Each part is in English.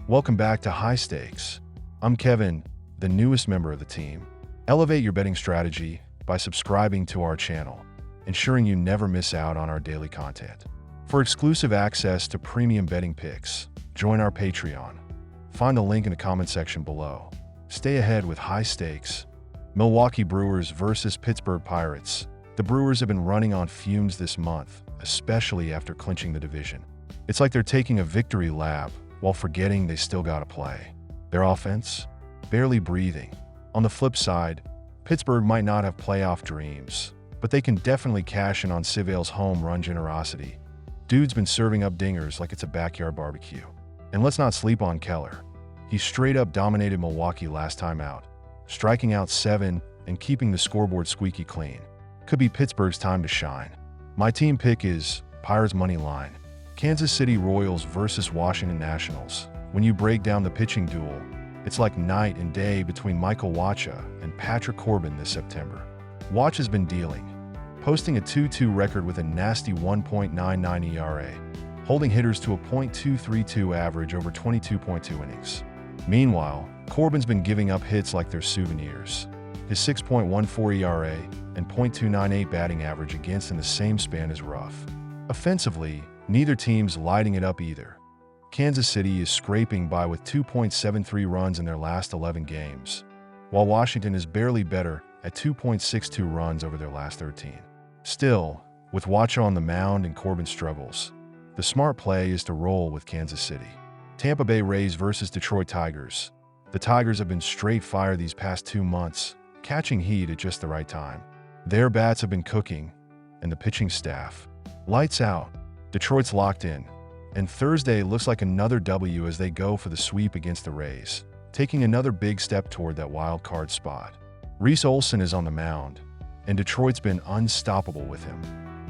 Welcome back to High Stakes. I'm Kevin, the newest member of the team. Elevate your betting strategy by subscribing to our channel, ensuring you never miss out on our daily content. For exclusive access to premium betting picks, join our Patreon. Find the link in the comment section below. Stay ahead with High Stakes. Milwaukee Brewers versus Pittsburgh Pirates. The Brewers have been running on fumes this month, especially after clinching the division. It's like they're taking a victory lap while forgetting they still gotta play. Their offense? Barely breathing. On the flip side, Pittsburgh might not have playoff dreams, but they can definitely cash in on Cival's home run generosity. Dude's been serving up dingers like it's a backyard barbecue. And let's not sleep on Keller. He straight up dominated Milwaukee last time out, striking out 7 and keeping the scoreboard squeaky clean. Could be Pittsburgh's time to shine. My team pick is Pirates money line. Kansas City Royals versus Washington Nationals. When you break down the pitching duel, it's like night and day between Michael Wacha and Patrick Corbin this September. Wacha has been dealing, posting a 2-2 record with a nasty 1.99 ERA, holding hitters to a .232 average over 22.2 innings. Meanwhile, Corbin's been giving up hits like they're souvenirs. His 6.14 ERA and .298 batting average against in the same span is rough. Offensively, neither team's lighting it up either. Kansas City is scraping by with 2.73 runs in their last 11 games, while Washington is barely better at 2.62 runs over their last 13. Still, with Wacha on the mound and Corbin struggles, the smart play is to roll with Kansas City. Tampa Bay Rays versus Detroit Tigers. The Tigers have been straight fire these past 2 months, catching heat at just the right time. Their bats have been cooking, and the pitching staff, lights out. Detroit's locked in, and Thursday looks like another W as they go for the sweep against the Rays, taking another big step toward that wild card spot. Reese Olson is on the mound, and Detroit's been unstoppable with him,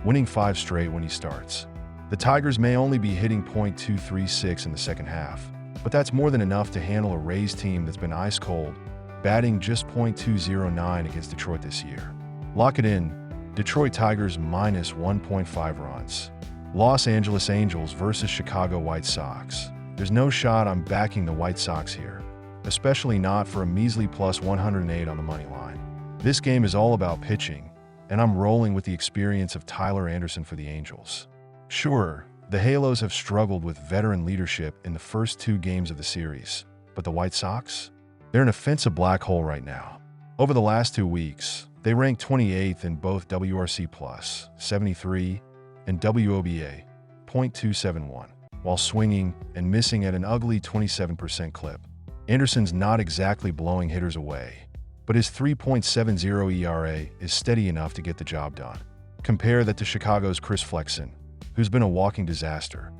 winning 5 straight when he starts. The Tigers may only be hitting .236 in the second half, but that's more than enough to handle a Rays team that's been ice cold, batting just .209 against Detroit this year. Lock it in, Detroit Tigers minus 1.5 runs. Los Angeles Angels versus Chicago White Sox. There's no shot I'm backing the White Sox here, especially not for a measly plus 108 on the money line. This game is all about pitching, and I'm rolling with the experience of Tyler Anderson for the Angels. Sure, the Halos have struggled with veteran leadership in the first 2 games of the series, but the White Sox? They're an offensive black hole right now. Over the last 2 weeks, they ranked 28th in both WRC plus 73 and WOBA .271, while swinging and missing at an ugly 27% clip. Anderson's not exactly blowing hitters away, but his 3.70 ERA is steady enough to get the job done. Compare that to Chicago's Chris Flexen, who's been a walking disaster.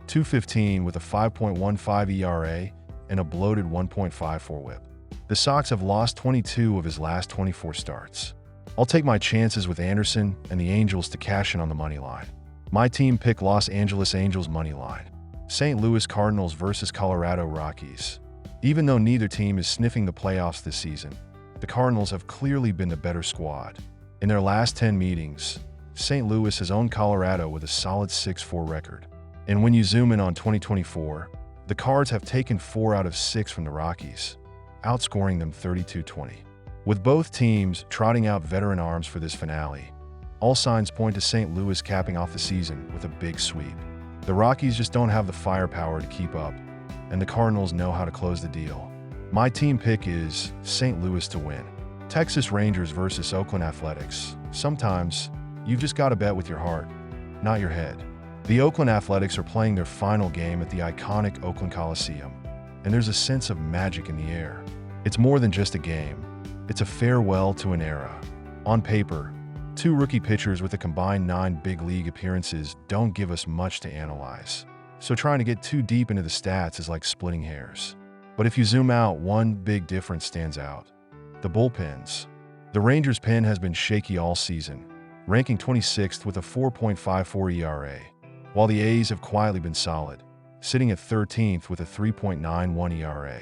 215 with a 5.15 ERA and a bloated 1.54 whip. The Sox have lost 22 of his last 24 starts. I'll take my chances with Anderson and the Angels to cash in on the money line. My team pick Los Angeles Angels money line. St. Louis Cardinals versus Colorado Rockies. Even though neither team is sniffing the playoffs this season, the Cardinals have clearly been the better squad. In their last 10 meetings, St. Louis has owned Colorado with a solid 6-4 record. And when you zoom in on 2024, the Cards have taken 4 out of 6 from the Rockies, outscoring them 32-20. With both teams trotting out veteran arms for this finale, all signs point to St. Louis capping off the season with a big sweep. The Rockies just don't have the firepower to keep up, and the Cardinals know how to close the deal. My team pick is St. Louis to win. Texas Rangers versus Oakland Athletics. Sometimes, you've just got to bet with your heart, not your head. The Oakland Athletics are playing their final game at the iconic Oakland Coliseum, and there's a sense of magic in the air. It's more than just a game. It's a farewell to an era. On paper, 2 rookie pitchers with a combined 9 big league appearances don't give us much to analyze, so trying to get too deep into the stats is like splitting hairs. But if you zoom out, one big difference stands out: the bullpens. The Rangers' pen has been shaky all season, ranking 26th with a 4.54 ERA, while the A's have quietly been solid, sitting at 13th with a 3.91 ERA.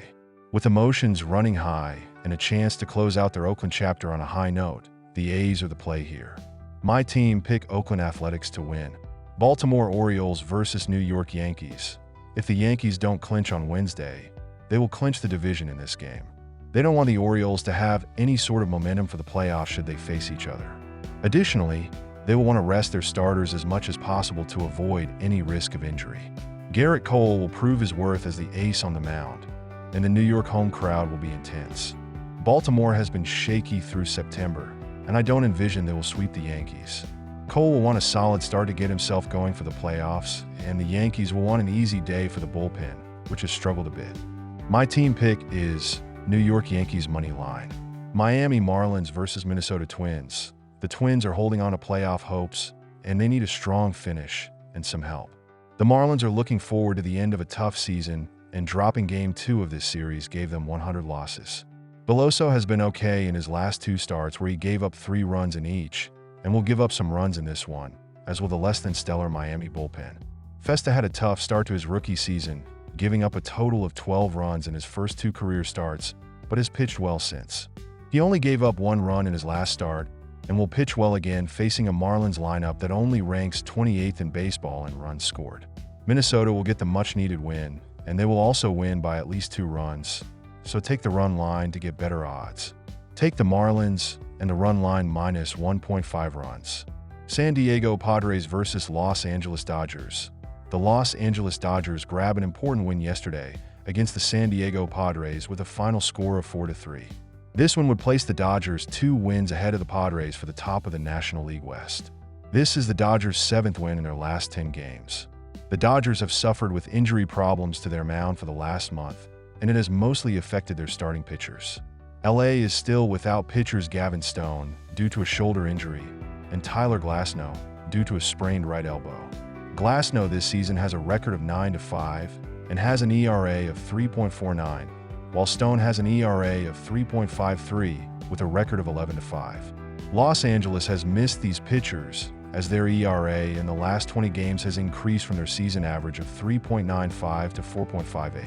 With emotions running high and a chance to close out their Oakland chapter on a high note, the A's are the play here. My team pick Oakland Athletics to win. Baltimore Orioles versus New York Yankees. If the Yankees don't clinch on Wednesday, they will clinch the division in this game. They don't want the Orioles to have any sort of momentum for the playoffs should they face each other. Additionally, they will want to rest their starters as much as possible to avoid any risk of injury. Garrett Cole will prove his worth as the ace on the mound, and the New York home crowd will be intense. Baltimore has been shaky through September, and I don't envision they will sweep the Yankees. Cole will want a solid start to get himself going for the playoffs, and the Yankees will want an easy day for the bullpen, which has struggled a bit. My team pick is New York Yankees money line. Miami Marlins versus Minnesota Twins. The Twins are holding on to playoff hopes, and they need a strong finish and some help. The Marlins are looking forward to the end of a tough season, and dropping Game 2 of this series gave them 100 losses. Beloso has been okay in his last 2 starts where he gave up 3 runs in each, and will give up some runs in this one, as will the less-than-stellar Miami bullpen. Festa had a tough start to his rookie season, giving up a total of 12 runs in his first 2 career starts, but has pitched well since. He only gave up 1 run in his last start, and will pitch well again facing a Marlins lineup that only ranks 28th in baseball in runs scored. Minnesota will get the much-needed win, and they will also win by at least 2 runs, so take the run line to get better odds. Take the Marlins and the run line minus 1.5 runs. San Diego Padres versus Los Angeles Dodgers. The Los Angeles Dodgers grabbed an important win yesterday against the San Diego Padres with a final score of 4-3. This one would place the Dodgers 2 wins ahead of the Padres for the top of the National League West. This is the Dodgers' 7th win in their last 10 games. The Dodgers have suffered with injury problems to their mound for the last month, and it has mostly affected their starting pitchers. LA is still without pitchers Gavin Stone due to a shoulder injury, and Tyler Glasnow due to a sprained right elbow. Glasnow this season has a record of 9-5 and has an ERA of 3.49, while Stone has an ERA of 3.53 with a record of 11-5. Los Angeles has missed these pitchers as their ERA in the last 20 games has increased from their season average of 3.95 to 4.58.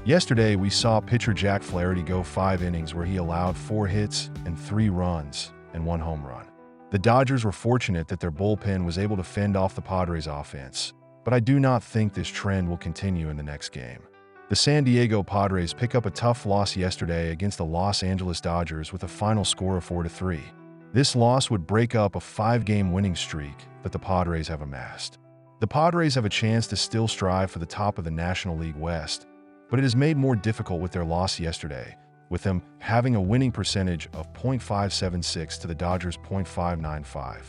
Yesterday, we saw pitcher Jack Flaherty go 5 innings where he allowed 4 hits and 3 runs and 1 home run. The Dodgers were fortunate that their bullpen was able to fend off the Padres' offense, but I do not think this trend will continue in the next game. The San Diego Padres pick up a tough loss yesterday against the Los Angeles Dodgers with a final score of 4-3. This loss would break up a 5-game winning streak that the Padres have amassed. The Padres have a chance to still strive for the top of the National League West, but it is made more difficult with their loss yesterday, with them having a winning percentage of .576 to the Dodgers' .595.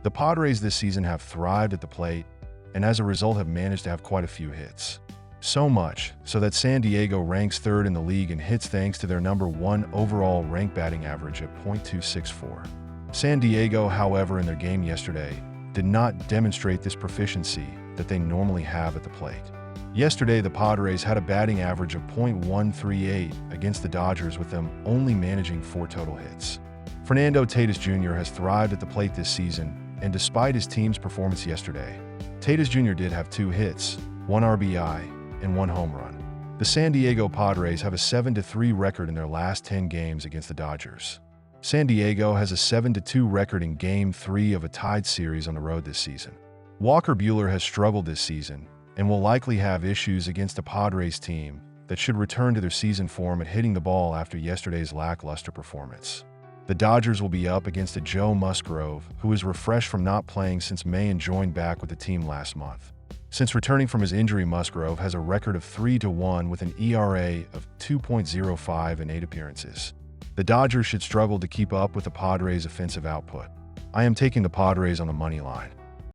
The Padres this season have thrived at the plate, and as a result have managed to have quite a few hits. So much so that San Diego ranks 3rd in the league in hits thanks to their number 1 overall ranked batting average at .264. San Diego, however, in their game yesterday, did not demonstrate this proficiency that they normally have at the plate. Yesterday, the Padres had a batting average of .138 against the Dodgers with them only managing 4 total hits. Fernando Tatis Jr. has thrived at the plate this season, and despite his team's performance yesterday, Tatis Jr. did have 2 hits, 1 RBI, and 1 home run. The San Diego Padres have a 7-3 record in their last 10 games against the Dodgers. San Diego has a 7-2 record in Game 3 of a tied series on the road this season. Walker Buehler has struggled this season, and will likely have issues against a Padres team that should return to their season form at hitting the ball after yesterday's lackluster performance. The Dodgers will be up against a Joe Musgrove, who is refreshed from not playing since May and joined back with the team last month. Since returning from his injury, Musgrove has a record of 3-1 with an ERA of 2.05 in 8 appearances. The Dodgers should struggle to keep up with the Padres' offensive output. I am taking the Padres on the money line.